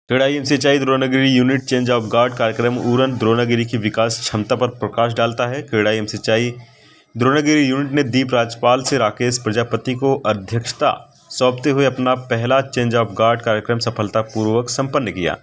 क्रेडाई सिंचाई Dronagiri unit change of guard कार्यक्रम उरन द्रोणागिरी की विकास क्षमता पर प्रकाश डालता है। क्रेडाई सिंचाई द्रोणागिरी यूनिट ने दीप राज्यपाल से राकेश प्रजापति को अध्यक्षता सौंपते हुए अपना पहला चेंज ऑफ गार्ड कार्यक्रम सफलतापूर्वक संपन्न किया।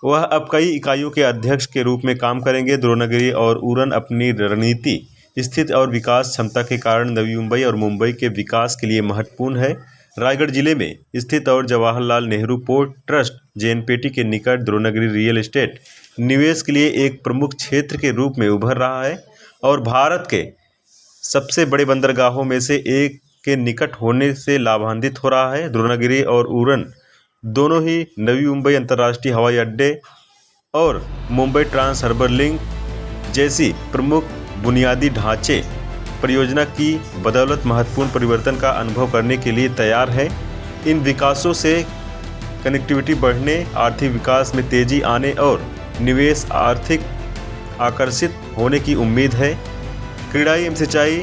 वह अब कई इकाइयों के अध्यक्ष के रूप में काम करेंगे। द्रोणागिरी और उरन अपनी रणनीति, स्थिति और विकास क्षमता के कारण नवी मुंबई और मुंबई के विकास के लिए महत्वपूर्ण है। रायगढ़ जिले में स्थित और Jawaharlal Nehru port trust JNPT के निकट द्रोणागिरी रियल एस्टेट निवेश के लिए एक प्रमुख क्षेत्र के रूप में उभर रहा है और भारत के सबसे बड़े बंदरगाहों में से एक के निकट होने से लाभान्वित हो रहा है। द्रोणागिरी और उरन दोनों ही नवी मुंबई अंतर्राष्ट्रीय हवाई अड्डे और मुंबई ट्रांस हार्बर लिंक जैसी प्रमुख बुनियादी ढांचे परियोजना की बदौलत महत्वपूर्ण परिवर्तन का अनुभव करने के लिए तैयार है। इन विकासों से कनेक्टिविटी बढ़ने, आर्थिक विकास में तेजी आने और निवेश आर्थिक आकर्षित होने की उम्मीद है। क्रेडाई सिंचाई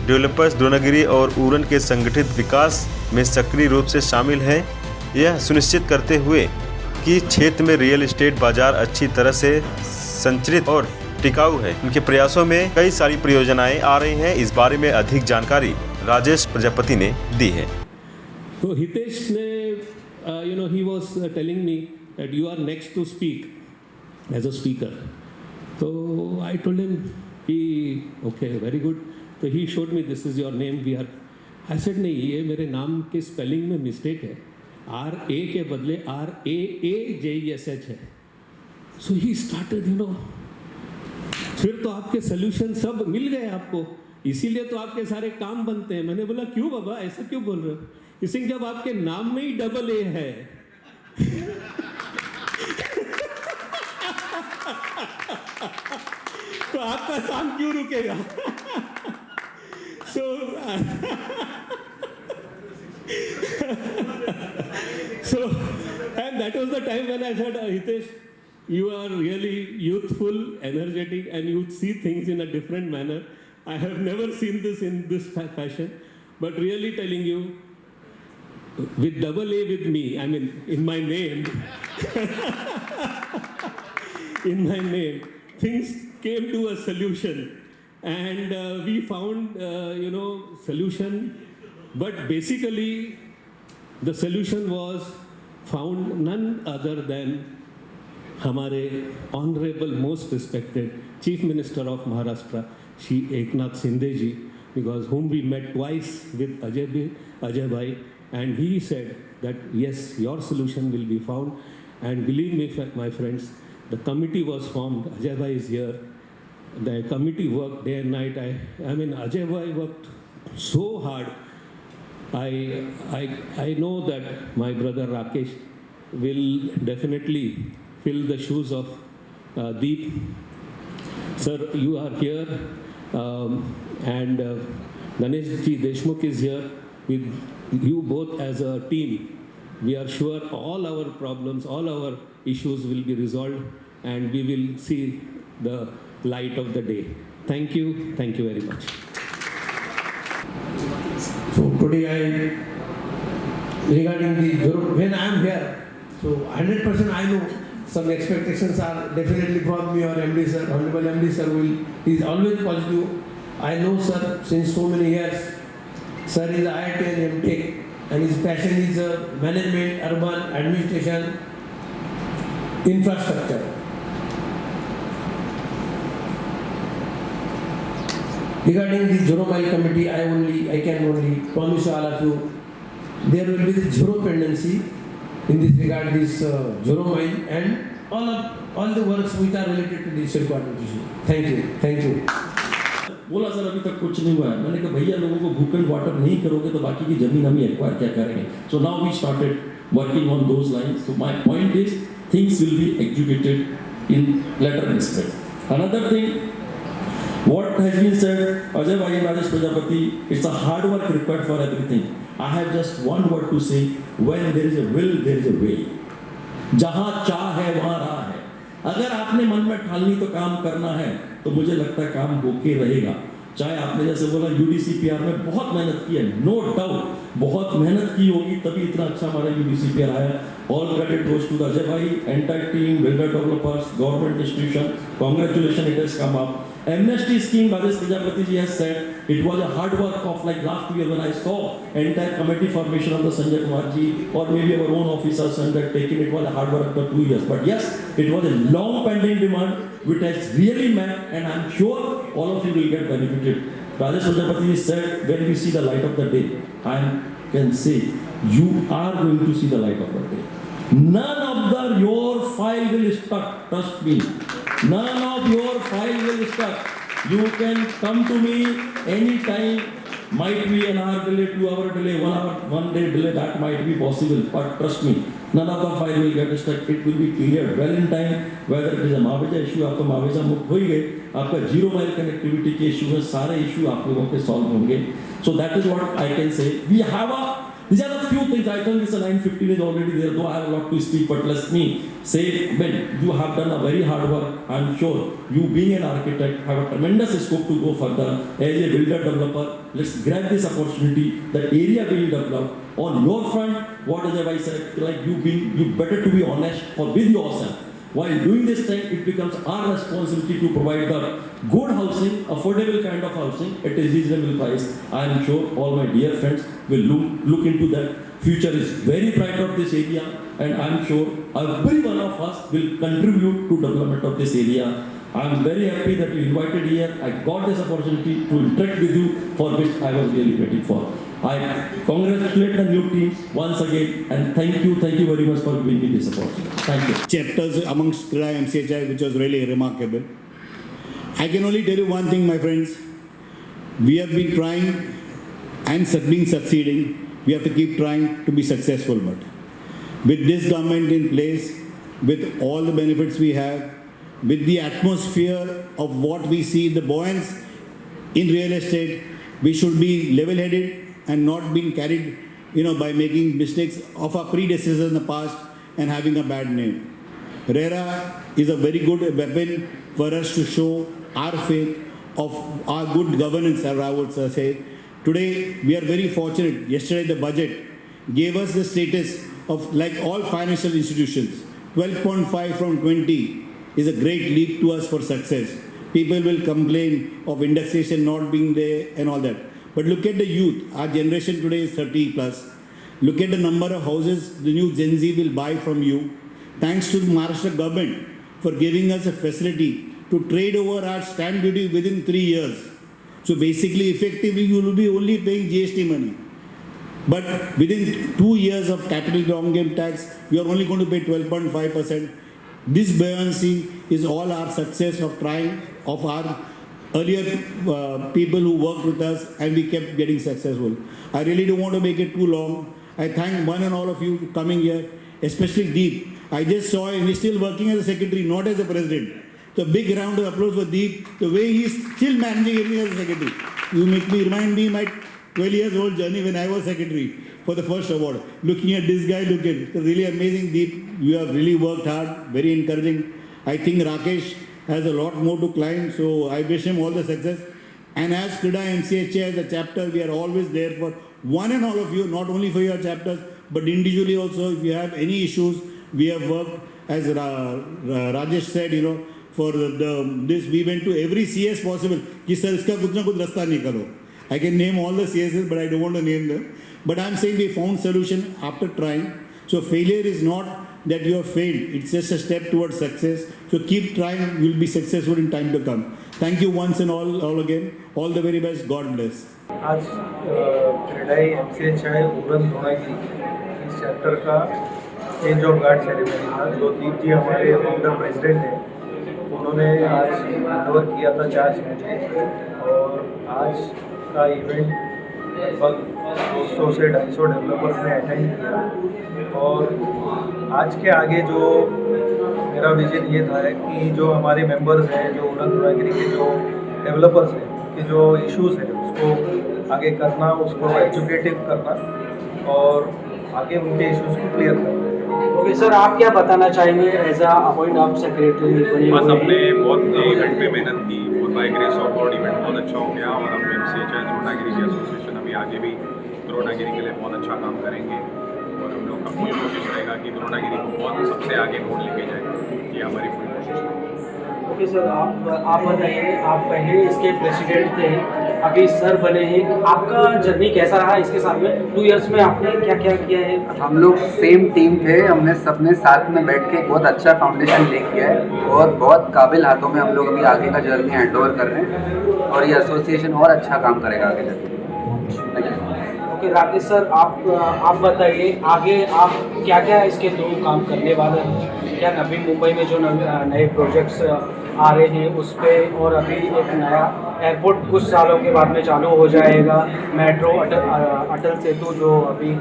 डेवलपर्स द्रोणागिरी और उरन के संगठित विकास में सक्रिय रूप से शामिल है, यह सुनिश्चित करते हुए कि क्षेत्र में रियल एस्टेट बाजार अच्छी तरह से संरचित और टिकाऊ है। इनके प्रयासों में कई सारी परियोजनाएं आ रही हैं। इस बारे में अधिक जानकारी राजेश प्रजापति ने दी है। तो हितेश ने he was telling me that you are next to speak as a speaker. So I told him okay, very good. So he showed me this is your name. I said नहीं, ये मेरे नाम के स्पेलिंग में mistake है, RA के बदले RAAJESH है। So he started फिर तो आपके सोल्यूशन सब मिल गए आपको, इसीलिए तो आपके सारे काम बनते हैं। मैंने बोला क्यों बाबा, ऐसा क्यों बोल रहे हो? इसी जब आपके नाम में ही डबल ए है तो आपका काम क्यों रुकेगा? so and that was the time when I said, Hitesh, you are really youthful, energetic, and you see things in a different manner. I have never seen this in this fashion, but really telling you, with double A with me, I mean, in my name, things came to a solution, and we found, solution. But basically, the solution was found none other than हमारे honourable most respected chief minister of Maharashtra Shri Eknath Shinde ji, because whom we met twice with Ajay bhai, and he said that yes, your solution will be found, and believe me my friends, the committee was formed. Ajay bhai is here. The committee worked day and night. I mean Ajay bhai worked so hard. I know that my brother Rakesh will definitely fill the shoes of Deep. Sir, you are here, and Ganesh Ji Deshmukh is here with you both as a team. We are sure all our problems, all our issues will be resolved, and we will see the light of the day. Thank you very much. So today regarding the when I am here, so 100% I know some expectations are definitely from me or MD sir. Honorable MD sir is always positive. I know sir since so many years. Sir is IIT and MTech, and his passion is management, urban administration, infrastructure. Regarding the Zero Mile Committee, I can only promise all of you, there will be the zero pendency in this regard, this Zero Mile and all the works which are related to this administration. Thank you. बोला sir अभी तक कुछ नहीं हुआ है। मैंने कहा भैया लोगों को भूखंड वाटर नहीं करोगे तो बाकी की जमीन हम ही एक्वायर क्या करेंगे? So now we started working on those lines. So my point is things will be executed in letter and spirit. Another thing, what has been said, Ajay Bhai and Rajesh Prajapati, it's a hard work required for everything. I have just one word to say, when there is a will, there is a way. जहाँ चाह है वहाँ राह है। अगर आपने मन में ठानी तो काम करना है, तो मुझे लगता है काम होके रहेगा। चाहे आपने जैसे बोला UDCPR में बहुत मेहनत की है, नो डाउट, बहुत मेहनत की होगी तभी इतना अच्छा हमारा यूबीसीपीआर आया। All credit goes to Ajay bhai, entire team, builder developers, government institution, congratulation, it has come up. Amnesty scheme, Rajesh Prajapati ji has said, it was a hard work of like last 2 years when I saw entire committee formation of the Sanjay Kumar ji or maybe our own officers undertaken, it was a hard work for 2 years. But yes, it was a long pending demand which has really met, and I'm sure all of you will get benefited. Rajesh Prajapati ji said, when we see the light of the day, I can say, you are going to see the light of the day. None of your file will stuck, trust me. None of your file will stuck. You can come to me anytime. Might be an hour delay, 2 hour delay, 1 hour, 1 day delay, that might be possible. But trust me, none of the file will get stuck. It will be cleared well in time. Whether it is a Maveja issue, आपका Maveja मुक्त हो ही गए, आपका 0 mile connectivity के issue है, सारे issue आप लोगों के solve होंगे. So that is what I can say. We have these are the few things. I think this 9:15 is already there, though I have a lot to speak, but let me say, when you have done a very hard work, I'm sure you being an architect have a tremendous scope to go further. As a builder developer, let's grab this opportunity, the area being developed. On your front, what as I said, like you better to be honest or with yourself. While doing this thing, it becomes our responsibility to provide the good housing, affordable kind of housing at a reasonable price. I am sure all my dear friends will look into that. Future is very bright of this area, and I am sure every one of us will contribute to development of this area. I am very happy that you invited here. I got this opportunity to interact with you, for which I was really waiting for. I congratulate the new team once again, and thank you very much for giving me this opportunity. Thank you. Chapters amongst Krida MCHI, which was really remarkable. I can only tell you one thing, my friends. We have been trying and succeeding. We have to keep trying to be successful. But with this government in place, with all the benefits we have, with the atmosphere of what we see, the buoyance in real estate, we should be level-headed and not being carried, by making mistakes of our predecessors in the past and having a bad name. RERA is a very good weapon for us to show our faith of our good governance, as I would say. Today, we are very fortunate. Yesterday, the budget gave us the status of, like all financial institutions, 12.5 from 20 is a great leap to us for success. People will complain of indexation not being there and all that. But look at the youth. Our generation today is 30 plus. Look at the number of houses the new Gen Z will buy from you. Thanks to the Maharashtra government for giving us a facility to trade over our stamp duty within 3 years. So basically, effectively, you will be only paying GST money. But within 2 years of capital long game tax, you are only going to pay 12.5%. This buoyancy is all our success of trying, of our earlier people who worked with us, and we kept getting successful. I really don't want to make it too long. I thank one and all of you for coming here, especially Deep. I just saw him, he's still working as a secretary, not as a president. So big round of applause for Deep, the way he's still managing everything as a secretary. You remind me my 12 years old journey when I was secretary for the first award. Looking at this guy, look at it. Really amazing, Deep. You have really worked hard, very encouraging. I think Rakesh has a lot more to climb, so I wish him all the success. And as Krida MCHA as a chapter, we are always there for one and all of you, not only for your chapters, but individually also. If you have any issues, we have worked, as Rajesh said, for this, we went to every CS possible. Ki sir, iska kuch na kuch rasta nikalo. I can name all the CSs, but I don't want to name them. But I'm saying we found solution after trying. So failure is not that you have failed. It's just a step towards success. So keep trying. You'll be successful in time to come. Thank you once and all again. All the very best. God bless. आज CREDAI MCHI उड़न द्रोणागिरी इस chapter का change of guard ceremony था, जो दीप जी हमारे founder president हैं, उन्होंने आज कवर किया था चार्ज मुझे। और आज का इवेंट लगभग 200 से 250 डेवलपर्स ने अटेंड किया। और आज के आगे जो मेरा विजन ये था कि जो हमारे मेंबर्स हैं, जो उड़न द्रोणागिरी के जो डेवलपर्स हैं, कि जो इश्यूज़ हैं उसको आगे करना, उसको एजुकेटिव करना और आगे उनके इश्यूज़ को क्लियर करना। ओके सर, आप क्या बताना चाहेंगे as a appoint of secretary? बस हमने बहुत इवेंट पे मेहनत की और by grace of God event बहुत अच्छा हो गया। और हम MCHI द्रोणागिरी की एसोसिएशन अभी आगे भी द्रोणागिरी के लिए बहुत अच्छा काम करेंगे और हम लोग का पूरी कोशिश रहेगा कि द्रोणागिरी को बहुत सबसे आगे नोड लेके जाए। ये हमारी पूरी कोशिश रहेगी। ओके सर, आप बताइए, आप पहले इसके प्रेसिडेंट थे, अभी सर बने हैं, आपका जर्नी कैसा रहा इसके साथ में 2 इयर्स में आपने क्या क्या किया है? हम लोग सेम टीम थे, हमने सबने साथ में बैठ के एक बहुत अच्छा फाउंडेशन ले किया है और बहुत काबिल हाथों में हम लोग अभी आगे का जर्नी हैंड ओवर कर रहे हैं और ये एसोसिएशन और अच्छा काम करेगा आगे जाके। ओके राकेश सर, आप बताइए आगे आप क्या क्या इसके थ्रू काम करने वाले हैं? क्या नवी मुंबई में जो नए प्रोजेक्ट्स आ रहे हैं उस पर, और अभी एक नया एयरपोर्ट कुछ सालों के बाद में चालू हो जाएगा, मेट्रो अटल सेतु जो अभी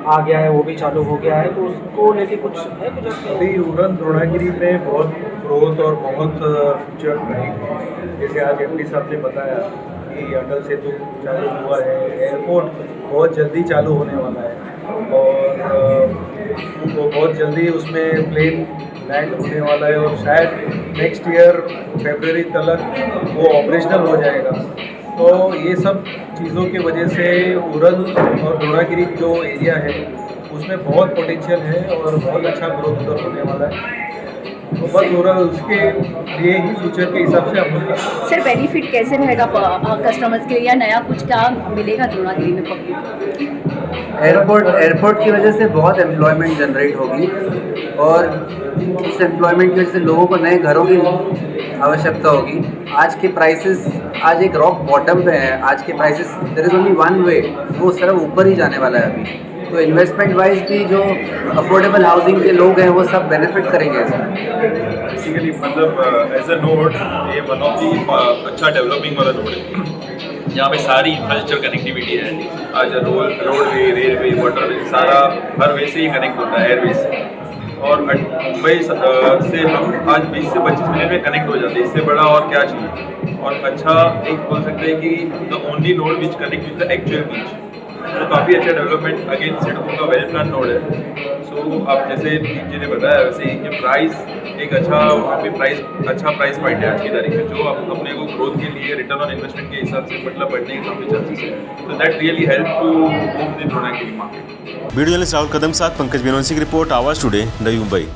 आ गया है वो भी चालू हो गया है, तो उसको लेके कुछ है कुछ? अभी उड़न द्रोणागिरी में बहुत ग्रोथ और बहुत फ्यूचर रहेंगे। जैसे आज एमडी साहब ने बताया कि अटल सेतु चालू हुआ है, एयरपोर्ट बहुत जल्दी चालू होने वाला है और वो बहुत जल्दी उसमें प्लेन लैंड होने वाला है और शायद नेक्स्ट ईयर फरवरी तक वो ऑपरेशनल हो जाएगा। तो ये सब चीज़ों की वजह से उड़न और द्रोणागिरी जो एरिया है उसमें बहुत पोटेंशियल है और बहुत अच्छा ग्रोथ उधर होने वाला है। तो बस ओवरऑल उसके लिए ही फ्यूचर के हिसाब से हम लोग सर बेनिफिट कैसे रहेगा कस्टमर्स के लिए, या नया कुछ क्या मिलेगा द्रोणागिरी में पब्लिक? एयरपोर्ट की वजह से बहुत एम्प्लॉयमेंट जनरेट होगी और इस एम्प्लॉयमेंट की वजह से लोगों को नए घरों की आवश्यकता होगी। आज के प्राइसेस आज एक रॉक बॉटम पे है, आज के prices there is only one way, वो सिर्फ ऊपर ही जाने वाला है अभी। तो इन्वेस्टमेंट वाइज भी जो अफोर्डेबल हाउसिंग के लोग हैं वो सब बेनिफिट करेंगे इसमें। बेसिकली मतलब एज अ नोड ये वन ऑफ दी अच्छा डेवलपिंग वाला नोड है यहाँ पे सारी इंफ्रास्ट्रक्चर कनेक्टिविटी है। आज रोडवे, रेलवे, वाटरवे सारा हर वे से ही कनेक्ट होता है, एयरवेज। और मुंबई से हम आज 20 से 25 मिनट में कनेक्ट हो जाते हैं, इससे बड़ा और क्या चाहिए। और अच्छा एक बोल सकते हैं कि the only node which connect with the actual beach, तो काफ़ी अच्छा डेवलपमेंट अगेन सिडको का वेल प्लान नोड है। सो आप जैसे जी ने बताया वैसे ही कि प्राइस एक अच्छा वहाँ पे अच्छा प्राइस पॉइंट है आज की तारीख में, जो अपने को ग्रोथ के लिए रिटर्न ऑन इन्वेस्टमेंट के हिसाब से मतलब बढ़ने के काफ़ी चांसेस है। तो that really help to move the Dronagiri market. Video journalist Rahul Kadam साथ पंकज बेनोसी की रिपोर्ट, आवाज़ टुडे, नवी मुंबई।